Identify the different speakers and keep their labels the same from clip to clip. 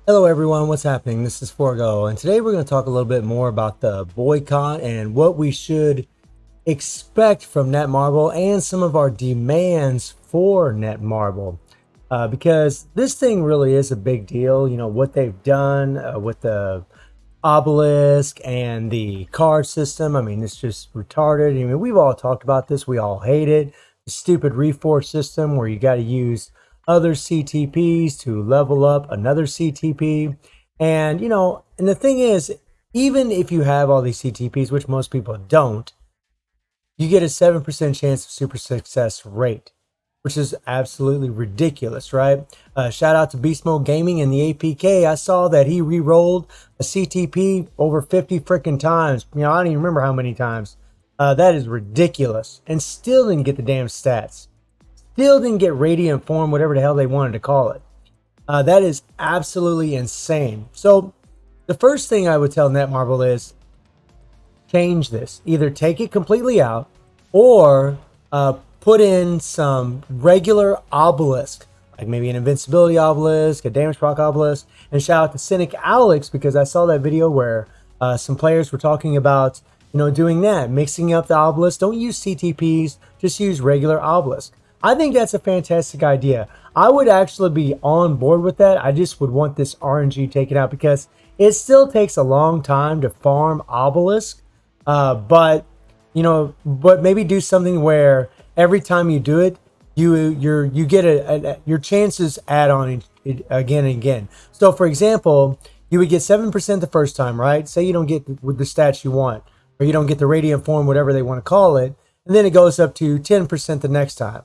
Speaker 1: Hello everyone, what's happening? This is Forgo, and today we're going to talk a little bit more about the boycott and what we should expect from Netmarble and some of our demands for Netmarble. Because this thing really is a big deal, what they've done with the obelisk and the card system. I mean, it's just retarded. I mean, we've all talked about this, we all hate it. The stupid reforge system where you got to use other CTPs to level up another CTP. And the thing is, even if you have all these CTPs, which most people don't, you get a 7% chance of super success rate, which is absolutely ridiculous, right? Shout out to Beast Mode Gaming and the APK. I saw that he re-rolled a CTP over 50 freaking times. I don't even remember how many times. That is ridiculous. And still didn't get the damn stats. Still didn't get Radiant Form, whatever the hell they wanted to call it. That is absolutely insane. So the first thing I would tell Netmarble is change this. Either take it completely out or put in some regular obelisk, like maybe an invincibility obelisk, a damage proc obelisk. And shout out to Cynic Alex, because I saw that video where some players were talking about doing that, mixing up the obelisk. Don't use CTPs, just use regular obelisk. I think that's a fantastic idea. I would actually be on board with that. I just would want this RNG taken out because it still takes a long time to farm obelisk. But maybe do something where every time you do it, you get your chances add on again and again. So for example, you would get 7% the first time, right? Say you don't get with the stats you want, or you don't get the radiant form, whatever they want to call it, and then it goes up to 10% the next time.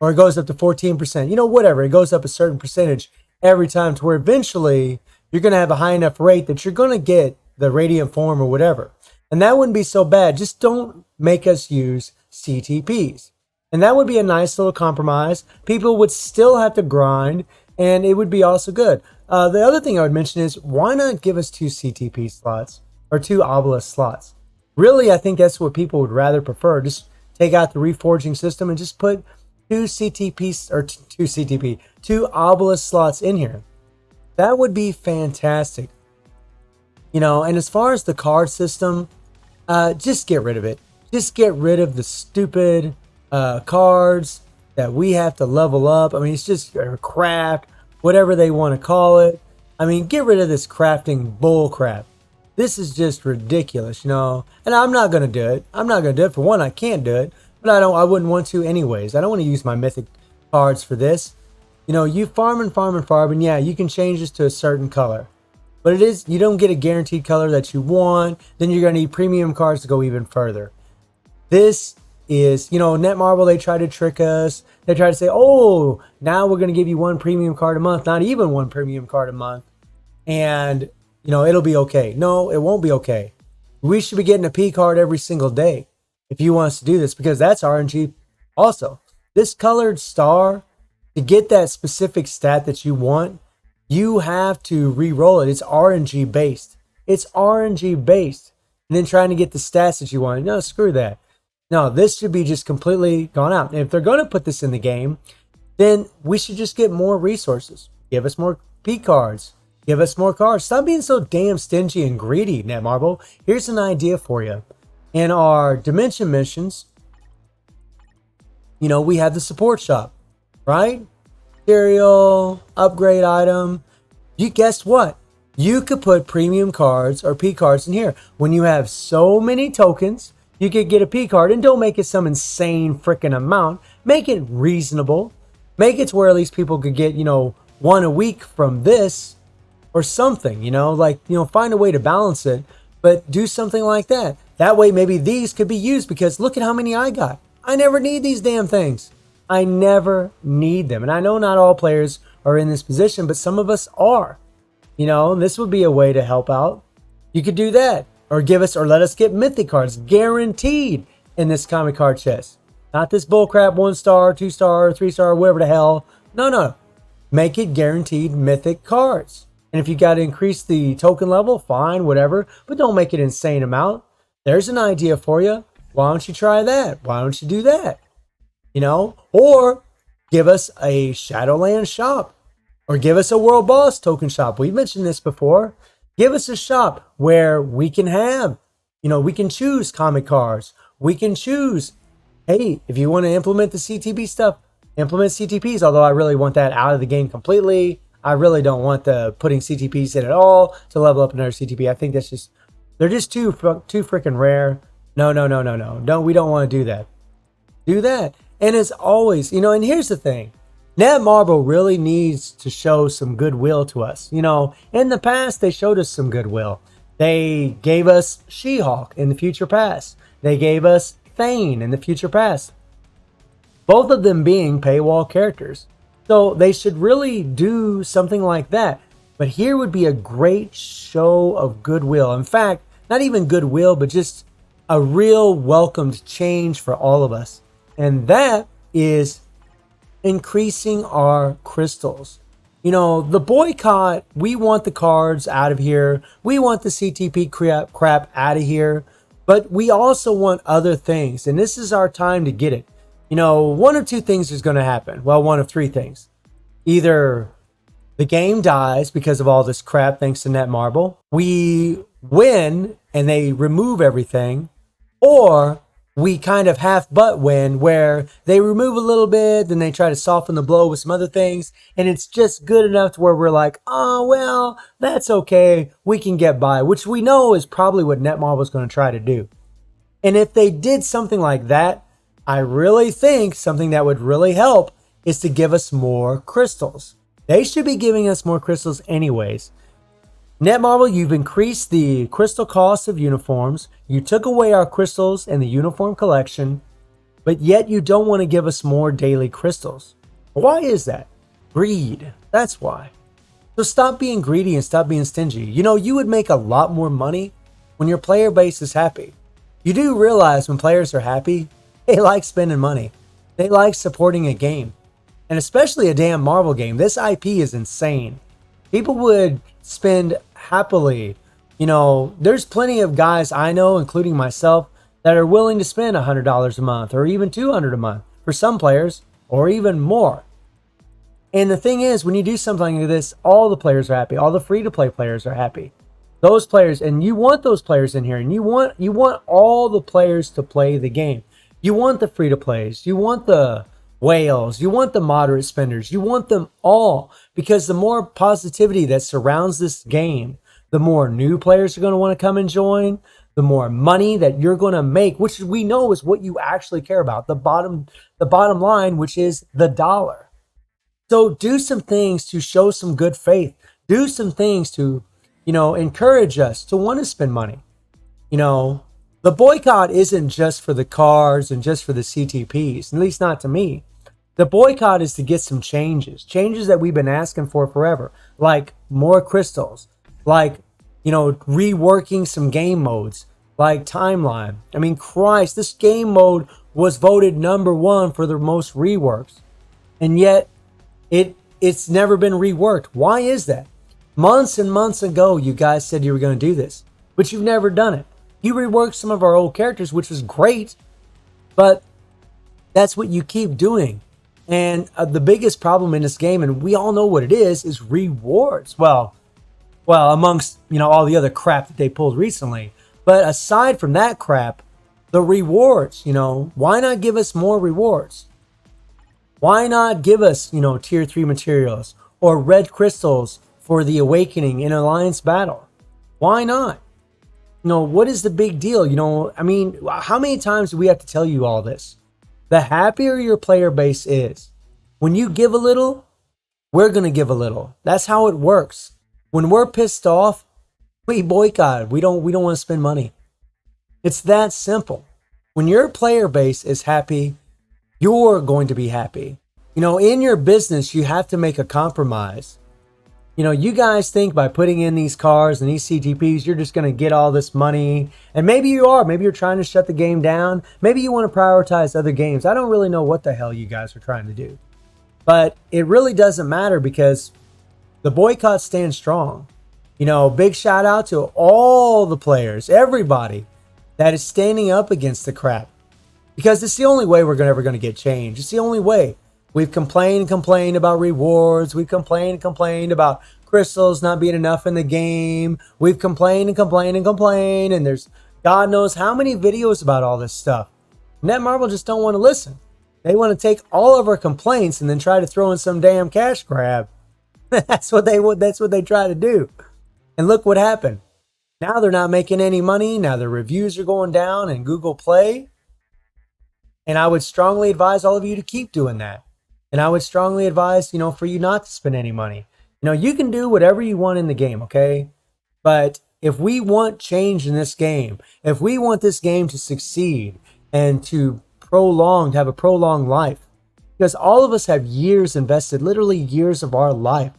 Speaker 1: Or it goes up to 14%, whatever. It goes up a certain percentage every time to where eventually you're going to have a high enough rate that you're going to get the radiant form or whatever. And that wouldn't be so bad. Just don't make us use CTPs. And that would be a nice little compromise. People would still have to grind, and it would be also good. The other thing I would mention is, why not give us 2 CTP slots or 2 obelisk slots? Really, I think that's what people would rather prefer. Just take out the reforging system and just put 2 CTPs or 2 obelisk slots in here. That would be fantastic. And as far as the card system, just get rid of it. Just get rid of the stupid cards that we have to level up. I mean, it's just craft, whatever they want to call it. I mean, get rid of this crafting bull crap. This is just ridiculous, And I'm not going to do it. I'm not going to do it. For one, I can't do it. But I wouldn't want to anyways. I don't want to use my mythic cards for this. You farm and farm and farm, and yeah, you can change this to a certain color. But you don't get a guaranteed color that you want. Then you're going to need premium cards to go even further. This is, Netmarble, they try to trick us. They try to say, oh, now we're going to give you 1 premium card a month. Not even 1 premium card a month. And, it'll be okay. No, it won't be okay. We should be getting a P card every single day if you want us to do this, because that's RNG also. This colored star, to get that specific stat that you want, you have to re-roll it. It's RNG based. It's RNG based. And then trying to get the stats that you want. No, screw that. No, this should be just completely gone out. And if they're going to put this in the game, then we should just get more resources. Give us more P cards. Give us more cards. Stop being so damn stingy and greedy, Netmarble. Here's an idea for you. In our dimension missions, we have the support shop, right? Material, upgrade item. You guess what? You could put premium cards or P cards in here. When you have so many tokens, you could get a P card, and don't make it some insane freaking amount. Make it reasonable. Make it to where at least people could get, 1 a week from this or something, find a way to balance it, but do something like that. That way, maybe these could be used, because look at how many I got. I never need these damn things. I never need them. And I know not all players are in this position, but some of us are. This would be a way to help out. You could do that. Or let us get mythic cards guaranteed in this comic card chest. Not this bullcrap 1 star, 2 star, 3 star, whatever the hell. No. Make it guaranteed mythic cards. And if you got to increase the token level, fine, whatever. But don't make it an insane amount. There's an idea for you. Why don't you try that? Why don't you do that? Or give us a Shadowland shop Or give us a World Boss token shop. We've mentioned this before. Give us a shop where we can have, we can choose comic cards. We can choose, hey, if you want to implement the CTP stuff, implement CTPs. Although I really want that out of the game completely. I really don't want the putting CTPs in at all to level up another CTP. I think they're just too freaking rare. No. We don't want to do that. Do that. And as always, and here's the thing. Netmarble really needs to show some goodwill to us. In the past, they showed us some goodwill. They gave us She-Hulk in the future past. They gave us Thane in the future past. Both of them being paywall characters. So they should really do something like that. But here would be a great show of goodwill. In fact, not even goodwill, but just a real welcomed change for all of us. And that is increasing our crystals. The boycott, we want the cards out of here. We want the CTP crap out of here. But we also want other things. And this is our time to get it. One of two things is going to happen. Well, one of three things. Either the game dies because of all this crap thanks to Netmarble. We win and they remove everything. Or we kind of half-butt win where they remove a little bit, then they try to soften the blow with some other things, and it's just good enough to where we're like, oh, well, that's okay. We can get by, which we know is probably what Netmarble was going to try to do. And if they did something like that, I really think something that would really help is to give us more crystals. They should be giving us more crystals anyways. Netmarble, you've increased the crystal cost of uniforms. You took away our crystals in the uniform collection, but yet you don't want to give us more daily crystals. Why is that? Greed. That's why. So stop being greedy and stop being stingy. You would make a lot more money when your player base is happy. You do realize when players are happy, they like spending money. They like supporting a game. And especially a damn Marvel game. This IP is insane. People would spend happily. There's plenty of guys I know, including myself, that are willing to spend $100 a month or even $200 a month for some players or even more. And the thing is, when you do something like this, all the players are happy. All the free-to-play players are happy. Those players, and you want those players in here, and you want all the players to play the game. You want the free-to-plays. You want the whales. You want the moderate spenders. You want them all, because the more positivity that surrounds this game, the more new players are going to want to come and join, the more money that you're going to make, which we know is what you actually care about, the bottom line, which is the dollar. So do some things to show some good faith. Do some things to, encourage us to want to spend money. The boycott isn't just for the cards and just for the CTPs, at least not to me. The boycott is to get some changes that we've been asking for forever, like more crystals, like, reworking some game modes, like timeline. I mean, Christ, this game mode was voted #1 for the most reworks, and yet it's never been reworked. Why is that? Months and months ago, you guys said you were going to do this, but you've never done it. You reworked some of our old characters, which was great, but that's what you keep doing. And the biggest problem in this game, and we all know what it is rewards. Well, amongst, all the other crap that they pulled recently. But aside from that crap, the rewards, why not give us more rewards? Why not give us, tier 3 materials or red crystals for the awakening in Alliance battle? Why not? What is the big deal? How many times do we have to tell you all this? The happier your player base is, when you give a little, we're going to give a little. That's how it works. When we're pissed off, we boycott. We don't want to spend money. It's that simple. When your player base is happy, you're going to be happy. In your business, you have to make a compromise. You guys think by putting in these cars and these CTPs, you're just going to get all this money. And maybe you are. Maybe you're trying to shut the game down. Maybe you want to prioritize other games. I don't really know what the hell you guys are trying to do. But it really doesn't matter, because the boycott stands strong. Big shout out to all the players, everybody that is standing up against the crap. Because it's the only way we're ever going to get change. It's the only way. We've complained about rewards. We've complained about crystals not being enough in the game. We've complained, and there's God knows how many videos about all this stuff. Netmarble just don't want to listen. They want to take all of our complaints and then try to throw in some damn cash grab. That's what they try to do. And look what happened. Now they're not making any money. Now their reviews are going down in Google Play. And I would strongly advise all of you to keep doing that. And I would strongly advise, for you not to spend any money. You can do whatever you want in the game, okay? But if we want change in this game, if we want this game to succeed and to have a prolonged life, because all of us have years invested, literally years of our life,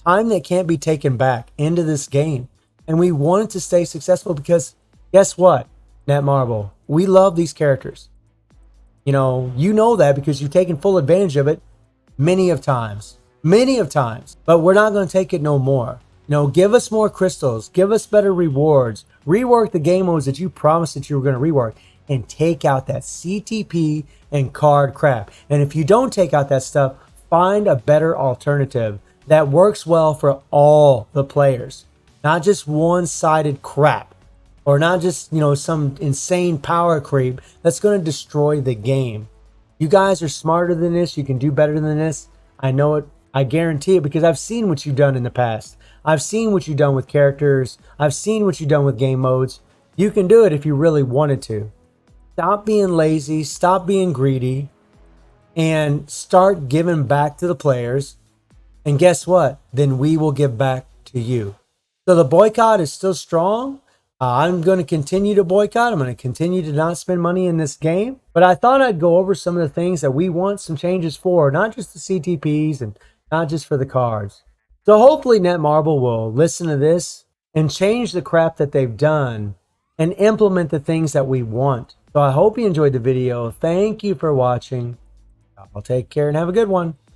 Speaker 1: time that can't be taken back into this game. And we want it to stay successful because guess what, Netmarble? We love these characters. You know that because you've taken full advantage of it many of times. But we're not going to take it no more. Give us more crystals. Give us better rewards. Rework the game modes that you promised that you were going to rework. And take out that CTP and card crap. And if you don't take out that stuff, find a better alternative that works well for all the players. Not just one-sided crap. Or not just, some insane power creep that's going to destroy the game. You guys are smarter than this. You can do better than this. I know it. I guarantee it because I've seen what you've done in the past. I've seen what you've done with characters. I've seen what you've done with game modes. You can do it if you really wanted to. Stop being lazy. Stop being greedy. And start giving back to the players. And guess what? Then we will give back to you. So the boycott is still strong. I'm going to continue to boycott. I'm going to continue to not spend money in this game. But I thought I'd go over some of the things that we want some changes for, not just the CTPs and not just for the cards. So hopefully Netmarble will listen to this and change the crap that they've done and implement the things that we want. So I hope you enjoyed the video. Thank you for watching. I'll take care and have a good one.